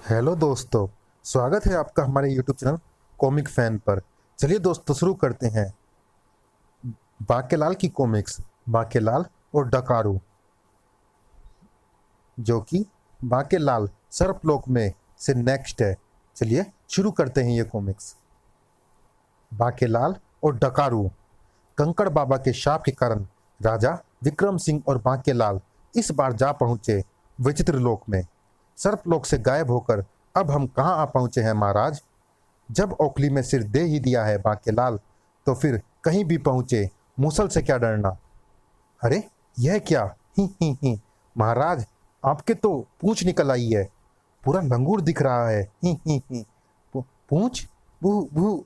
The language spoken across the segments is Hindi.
हेलो दोस्तों, स्वागत है आपका हमारे यूट्यूब चैनल कॉमिक फैन पर। चलिए दोस्तों शुरू करते हैं बाकेलाल की कॉमिक्स, बाकेलाल और डकारू, जो कि बाकेलाल सर्पलोक में से नेक्स्ट है। चलिए शुरू करते हैं ये कॉमिक्स। बाकेलाल और डकारू। कंकड़ बाबा के शाप के कारण राजा विक्रम सिंह और बाकेलाल इस बार जा पहुंचे विचित्र लोक में। सर्पलोक से गायब होकर अब हम कहाँ आ पहुंचे हैं महाराज। जब ओखली में सिर दे ही दिया है बाकेलाल, तो फिर कहीं भी पहुंचे, मूसल से क्या डरना। अरे यह क्या, ही महाराज, आपके तो पूंछ निकल आई है, पूरा लंगूर दिख रहा है। ही पूंछ, बू बू।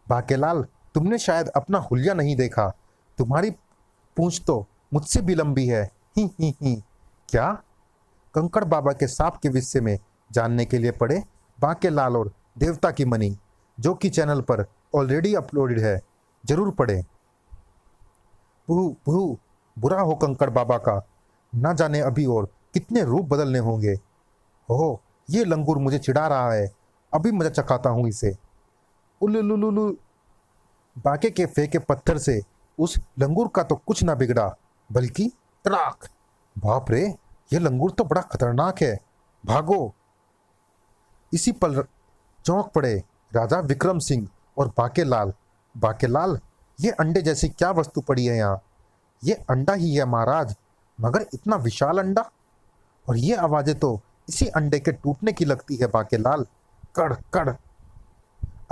बाकेलाल, तुमने शायद अपना हुलिया नहीं देखा, तुम्हारी पूंछ तो मुझसे भी लंबी है। ही क्या। कंकड़ बाबा के सांप के विषय में जानने के लिए पढ़े बाकेलाल और देवता की मनी, जो कि चैनल पर ऑलरेडी अपलोडेड है, जरूर पढ़ें। भू भू, बुरा हो कंकड़ बाबा का, ना जाने अभी और कितने रूप बदलने होंगे। ओह, ये लंगूर मुझे चिढ़ा रहा है, अभी मजा चखाता हूं इसे। उलुलुलुलु। बाके के फेंके पत्थर से उस लंगूर का तो कुछ ना बिगड़ा, बल्कि तड़ाक। बाप रे, यह लंगूर तो बड़ा खतरनाक है, भागो। इसी पल चौंक पड़े राजा विक्रम सिंह और बाकेलाल। बाकेलाल, ये अंडे जैसी क्या वस्तु पड़ी है यहाँ। ये अंडा ही है महाराज, मगर इतना विशाल अंडा, और ये आवाजें तो इसी अंडे के टूटने की लगती है बाकेलाल। कड़ कड़।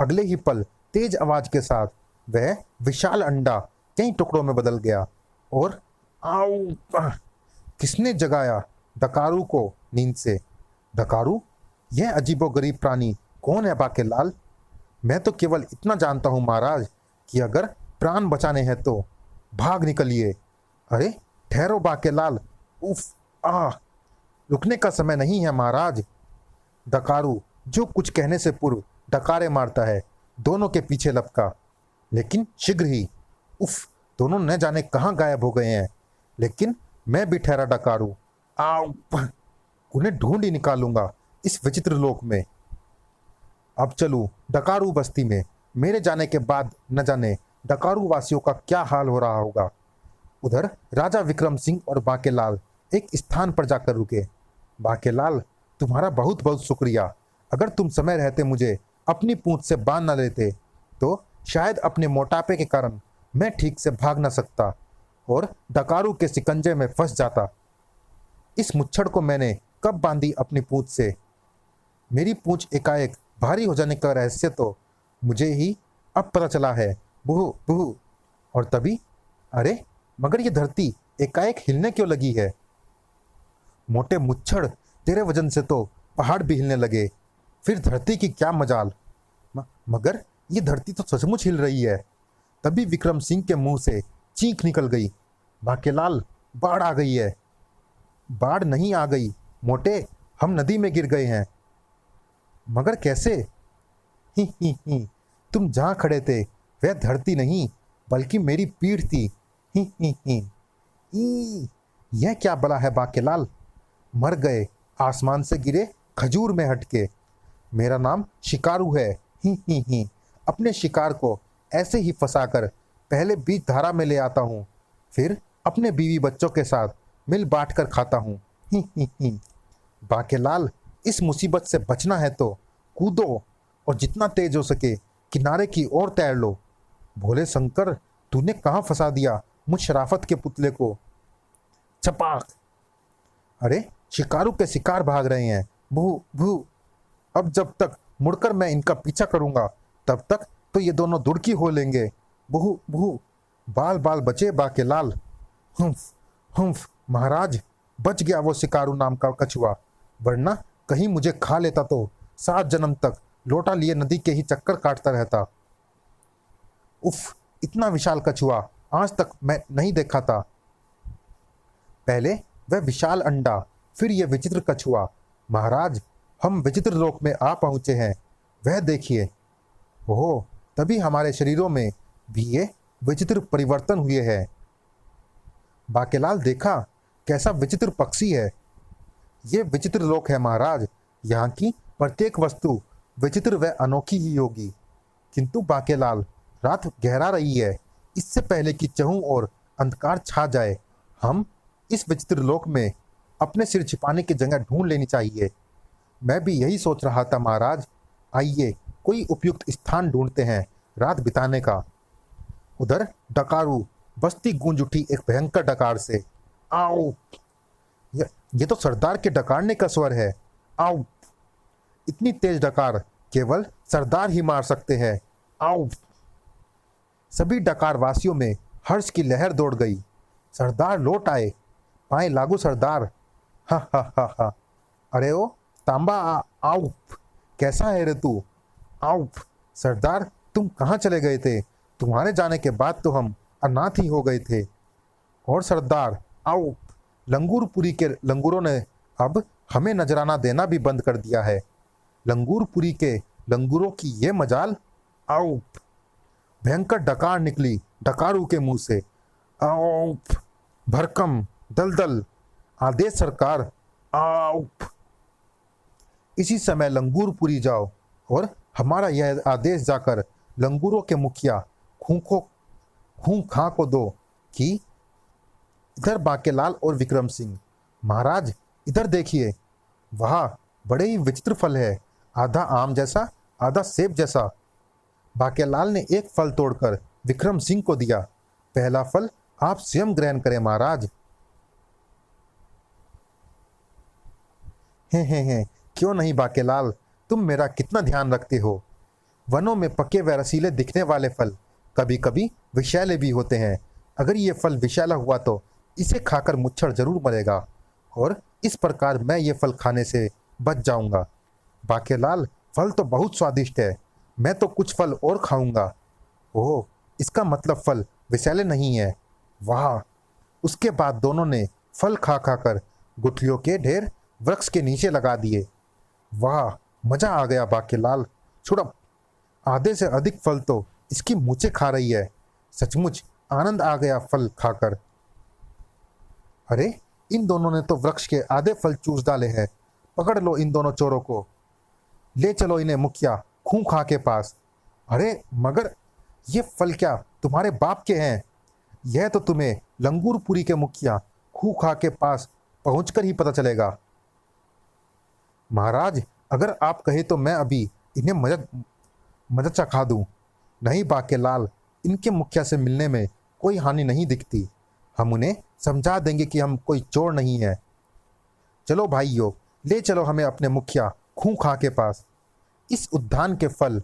अगले ही पल तेज आवाज के साथ वह विशाल अंडा कई टुकड़ों में बदल गया और आऊ। किसने जगाया डकारू को नींद से। डकारू, यह अजीबोगरीब प्राणी कौन है बाकेलाल। मैं तो केवल इतना जानता हूं महाराज कि अगर प्राण बचाने हैं तो भाग निकलिए। अरे ठहरो बाकेलाल, उफ, आ, रुकने का समय नहीं है महाराज। डकारू, जो कुछ कहने से पूर्व डकारे मारता है, दोनों के पीछे लपका, लेकिन शीघ्र ही। उफ, दोनों न जाने कहाँ गायब हो गए हैं। लेकिन मैं भी ठहरा डकारू। आओ, उन्हें ढूंढ ही निकालूंगा इस विचित्र लोक में। अब चलूं डकारू बस्ती में, मेरे जाने के बाद न जाने डकारू वासियों का क्या हाल हो रहा होगा। उधर राजा विक्रम सिंह और बाकेलाल एक स्थान पर जाकर रुके। बाकेलाल, तुम्हारा बहुत बहुत शुक्रिया। अगर तुम समय रहते मुझे अपनी पूंछ से बांध न लेते, तो शायद अपने मोटापे के कारण मैं ठीक से भाग न सकता और डकारू के शिकंजे में फंस जाता। इस मुच्छड़ को मैंने कब बांधी अपनी पूंछ से। मेरी पूंछ एकाएक भारी हो जाने का रहस्य तो मुझे ही अब पता चला है। बुहू बुहू। और तभी, अरे मगर ये धरती एकाएक हिलने क्यों लगी है। मोटे मुच्छड़, तेरे वजन से तो पहाड़ भी हिलने लगे, फिर धरती की क्या मजाल। मगर ये धरती तो सचमुच हिल रही है। तभी विक्रम सिंह के मुंह से चीख निकल गई, बाकेलाल, बाढ़ आ गई है। बाढ़ नहीं आ गई मोटे, हम नदी में गिर गए हैं। मगर कैसे। ही तुम जहां खड़े थे वह धरती नहीं, बल्कि मेरी पीठ थी। ही यह क्या बला है बाकेलाल। मर गए, आसमान से गिरे खजूर में हटके। मेरा नाम शिकारू है। ही अपने शिकार को ऐसे ही फंसाकर पहले बीच धारा में ले आता हूँ, फिर अपने बीवी बच्चों के साथ मिल बांट कर खाता हूँ। ही बाकेलाल, इस मुसीबत से बचना है तो कूदो और जितना तेज हो सके किनारे की ओर तैर लो। भोले शंकर, तूने कहाँ फंसा दिया मुझ शराफत के पुतले को। छपाक। अरे शिकारू के शिकार भाग रहे हैं। भू भू। अब जब तक मुड़कर मैं इनका पीछा करूंगा, तब तक तो ये दोनों दुड़की हो लेंगे। बहू बहू। बाल बाल बचे बाकेलाल। हुम्फ हुम्फ। महाराज, बच गया वो शिकारू नाम का कछुआ, वरना कहीं मुझे खा लेता तो 7 जन्म तक लोटा लिए नदी के ही चक्कर काटता रहता। उफ, इतना विशाल कछुआ आज तक मैं नहीं देखा था। पहले वह विशाल अंडा, फिर यह विचित्र कछुआ। महाराज, हम विचित्र लोक में आ पहुंचे हैं, वह देखिए। ओह, तभी हमारे शरीरों में भी ये विचित्र परिवर्तन हुए हैं। बाकेलाल, देखा कैसा विचित्र पक्षी है। ये विचित्र लोक है महाराज, यहाँ की प्रत्येक वस्तु विचित्र व अनोखी ही होगी। किंतु बाकेलाल, रात गहरा रही है। इससे पहले कि चहु और अंधकार छा जाए, हम इस विचित्र लोक में अपने सिर छिपाने की जगह ढूंढ लेनी चाहिए। मैं भी यही सोच रहा था महाराज। आइए कोई उपयुक्त स्थान ढूंढते हैं रात बिताने का। उधर डकारू बस्ती गूंज उठी एक भयंकर डकार से। आओ! ये तो सरदार के डकारने का स्वर है। आओ! इतनी तेज डकार केवल सरदार ही मार सकते हैं। आओ! सभी डकार वासियों में हर्ष की लहर दौड़ गई। सरदार लौट आए। पाए लागू सरदार। हा हा हा हा। अरे ओ तांबा, आओ! कैसा है रे तू? आओ! सरदार, तुम कहाँ चले गए थे? तुम्हारे जाने के बाद तो हम अनाथ ही हो गए थे। और सरदार, आओ! लंगूरपुरी के लंगूरों ने अब हमें नजराना देना भी बंद कर दिया है। लंगूरपुरी के लंगूरों की ये मजाल। आओ! भयंकर डकार निकली डकारू के मुंह से। आओ! भरकम, दलदल, आदेश सरकार। आओ! इसी समय लंगूरपुरी जाओ और हमारा यह आदेश जाकर लंगूरों के मुखिया खूं खां को दो कि इधर बाकेलाल और विक्रम सिंह। महाराज, इधर देखिए, वहाँ बड़े ही विचित्र फल है। आधा आम जैसा, आधा सेब जैसा। बाकेलाल ने एक फल तोड़कर विक्रम सिंह को दिया। पहला फल आप स्वयं ग्रहण करें महाराज। हे, क्यों नहीं बाकेलाल, तुम मेरा कितना ध्यान रखते हो। वनों में पके व रसीले दिखने वाले फल कभी कभी विषैले भी होते हैं। अगर ये फल विषैला हुआ तो इसे खाकर मुच्छर जरूर मरेगा, और इस प्रकार मैं ये फल खाने से बच जाऊंगा। बाकेलाल, फल तो बहुत स्वादिष्ट है। मैं तो कुछ फल और खाऊंगा। ओह, इसका मतलब फल विषैले नहीं है। वाह! उसके बाद दोनों ने फल खा खाकर गुठलियों के ढेर वृक्ष के नीचे लगा दिए। वाह, मजा आ गया बाकेलाल। छुड़प! आधे से अधिक फल तो इसकी मूंछें खा रही है। सचमुच आनंद आ गया फल खाकर। अरे, इन दोनों ने तो वृक्ष के आधे फल चूस डाले हैं। पकड़ लो इन दोनों चोरों को। ले चलो इन्हें मुखिया खूं खां के पास। अरे मगर, ये फल क्या तुम्हारे बाप के हैं? यह तो तुम्हें लंगूरपुरी के मुखिया खूं खां के पास पहुंचकर ही पता चलेगा। महाराज, अगर आप कहे तो मैं अभी इन्हें मदद चखा दूं। नहीं बाकेलाल, इनके मुखिया से मिलने में कोई हानि नहीं दिखती। हम उन्हें समझा देंगे कि हम कोई चोर नहीं है। चलो भाइयों, ले चलो हमें अपने मुखिया खूं खां के पास। इस उद्यान के फल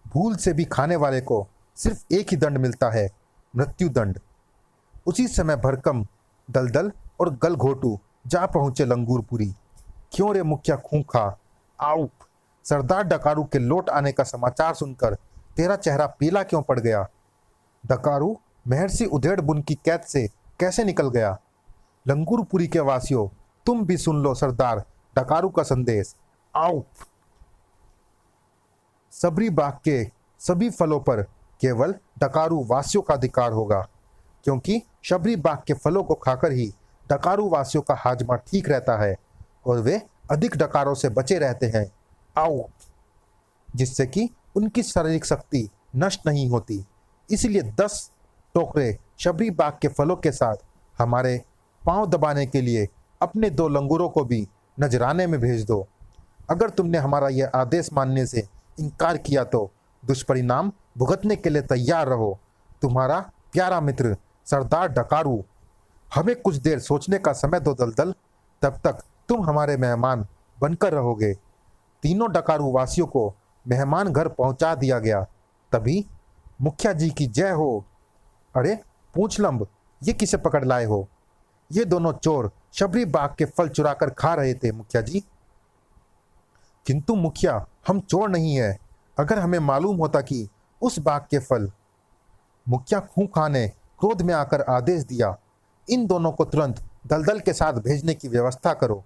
भूल से भी खाने वाले को सिर्फ एक ही दंड मिलता है, मृत्यु दंड। उसी समय भरकम, दलदल और गलघोटू जा पहुंचे लंगूरपुरी। क्यों रे मुखिया खूं खा? आओ! सरदार डकारू के लौट आने का समाचार सुनकर तेरा चेहरा पीला क्यों पड़ गया? डकारू महर्षि उधेड़बुन की कैद से कैसे निकल गया? लंगूरपुरी के वासियों, तुम भी सुन लो सरदार डकारू का संदेश। आओ! सबरी बाग के सभी फलों पर केवल डकारू वासियों का अधिकार होगा, क्योंकि शबरी बाग के फलों को खाकर ही डकारू वासियों का हाजमा ठीक रहता है और वे अधिक डकारों से बचे रहते हैं। आओ! जिससे कि उनकी शारीरिक शक्ति नष्ट नहीं होती। इसलिए 10 टोकरे शबरी बाग के फलों के साथ हमारे पांव दबाने के लिए अपने 2 लंगूरों को भी नजराने में भेज दो। अगर तुमने हमारा यह आदेश मानने से इनकार किया तो दुष्परिणाम भुगतने के लिए तैयार रहो। तुम्हारा प्यारा मित्र सरदार डकारू। हमें कुछ देर सोचने का समय दो दलदल, तब तक तुम हमारे मेहमान बनकर रहोगे। तीनों डकारू वासियों को मेहमान घर पहुंचा दिया गया। तभी मुखिया जी की जय हो। अरे पूछ लंब, ये किसे पकड़ लाए हो? ये दोनों चोर शबरी बाग के फल चुराकर खा रहे थे मुखिया जी। किंतु मुखिया, हम चोर नहीं है। अगर हमें मालूम होता कि उस बाग के फल। मुखिया खूं खां ने क्रोध में आकर आदेश दिया, इन दोनों को तुरंत दलदल के साथ भेजने की व्यवस्था करो।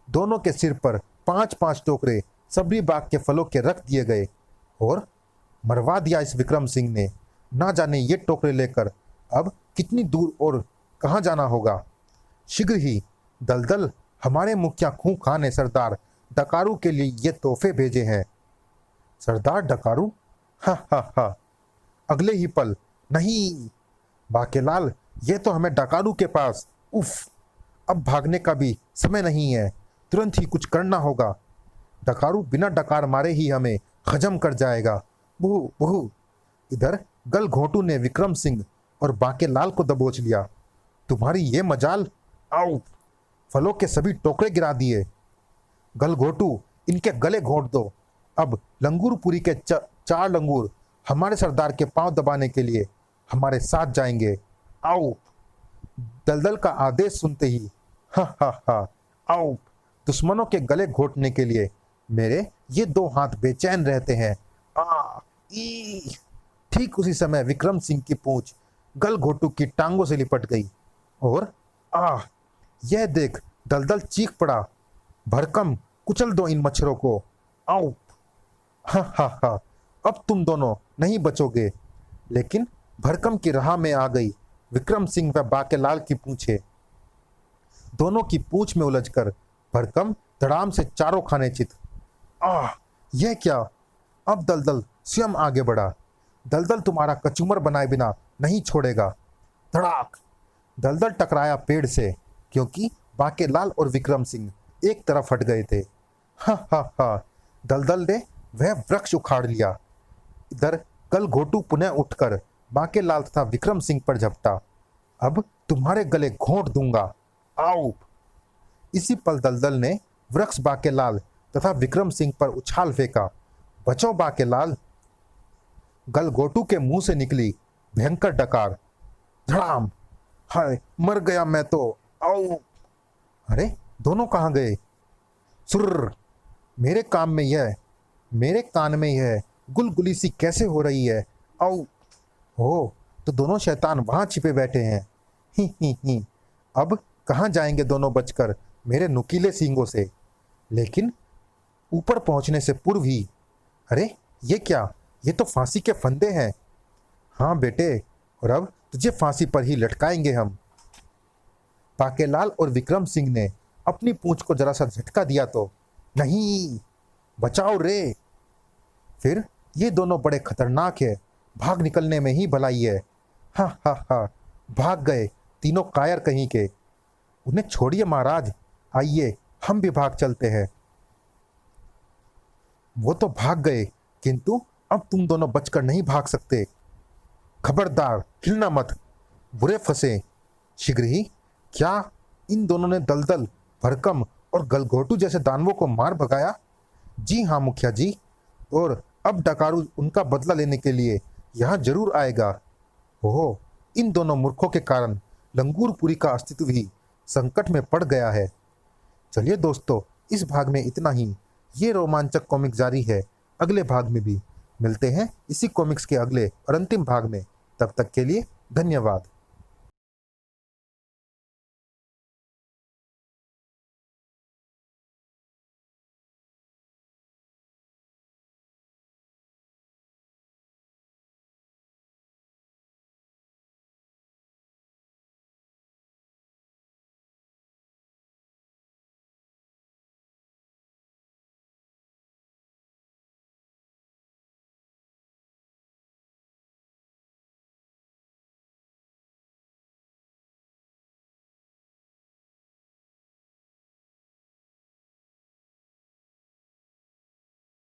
दोनों के सिर पर 5-5 टोकरे सबरी बाग के फलों के रख दिए गए और मरवा दिया इस विक्रम सिंह ने। ना जाने ये टोकरे लेकर अब कितनी दूर और कहाँ जाना होगा। शीघ्र ही दलदल हमारे मुखिया खूं खान ने सरदार डकारू के लिए ये तोहफे भेजे हैं। सरदार डकारू? हा हा हा। अगले ही पल, नहीं बाकेलाल, ये तो हमें डकारू के पास। उफ, अब भागने का भी समय नहीं है, तुरंत ही कुछ करना होगा। डकारू बिना डकार मारे ही हमें हजम कर जाएगा। बहू बहू। इधर गलघोटू ने विक्रम सिंह और बाकेलाल को दबोच लिया। तुम्हारी ये मजाल। आओ, फलों के सभी टोकरे गिरा दिए। गलघोटू, इनके गले घोंट दो। अब लंगूरपुरी के चार लंगूर हमारे सरदार के पांव दबाने के लिए हमारे साथ जाएंगे। आओ। दलदल का आदेश सुनते ही हा हा हा। आओ, दुश्मनों के गले घोटने के लिए मेरे ये दो हाथ बेचैन रहते हैं। आ ई। ठीक उसी समय विक्रम सिंह की पूंछ गलघोटू की टांगों से लिपट गई और यह देख दलदल चीख पड़ा। भरकम, कुचल दो इन मच्छरों को। आओ। हा हा हा। अब तुम दोनों नहीं बचोगे। लेकिन भरकम की राह में आ गई विक्रम सिंह व बाकेलाल की पूंछे। दोनों की पूंछ में उलझकर भरकम धड़ाम से चारों खाने चित। यह क्या? अब दलदल स्वयं आगे बढ़ा। दलदल तुम्हारा कचूमर बनाए बिना नहीं छोड़ेगा। धड़ाक। दलदल टकराया पेड़ से, क्योंकि बाकेलाल और विक्रम सिंह एक तरफ हट गए थे। हा हा हा। दलदल ने वह वृक्ष उखाड़ लिया। इधर गलघोटू पुनः उठकर बाकेलाल तथा विक्रम सिंह पर झपटा। अब तुम्हारे गले घोंट दूंगा। आओ। इसी पल दलदल ने वृक्ष बाकेलाल तथा विक्रम सिंह पर उछाल फेंका। बचो बाकेलाल। गलघोटू के मुंह से निकली भयंकर डकार। धड़ाम। हाय, मर गया मैं तो। आओ। अरे, दोनों कहाँ गए? सुर्र। मेरे कान में यह गुलगुली सी कैसे हो रही है? आओ। हो, तो दोनों शैतान वहां छिपे बैठे हैं। ही। अब कहाँ जाएंगे दोनों बचकर मेरे नुकीले सींगों से? लेकिन ऊपर पहुंचने से पूर्व ही, अरे ये क्या? ये तो फांसी के फंदे हैं। हाँ बेटे, और अब तुझे फांसी पर ही लटकाएंगे हम। बाकेलाल और विक्रम सिंह ने अपनी पूंछ को जरा सा झटका दिया तो, नहीं, बचाओ रे। फिर ये दोनों बड़े खतरनाक है, भाग निकलने में ही भलाई है। हा हा हा। भाग गए तीनों कायर कहीं के। उन्हें छोड़िए महाराज, आइए हम भी भाग चलते हैं। वो तो भाग गए, किंतु अब तुम दोनों बचकर नहीं भाग सकते। खबरदार, हिलना मत, बुरे फंसे। शीघ्र ही। क्या इन दोनों ने दलदल, भरकम और गलघोटू जैसे दानवों को मार भगाया? जी हाँ मुखिया जी, और अब डकारू उनका बदला लेने के लिए यहाँ जरूर आएगा। ओहो, इन दोनों मूर्खों के कारण लंगूरपुरी का अस्तित्व ही संकट में पड़ गया है। चलिए दोस्तों, इस भाग में इतना ही। ये रोमांचक कॉमिक जारी है अगले भाग में भी। मिलते हैं इसी कॉमिक्स के अगले और अंतिम भाग में। तब तक के लिए धन्यवाद।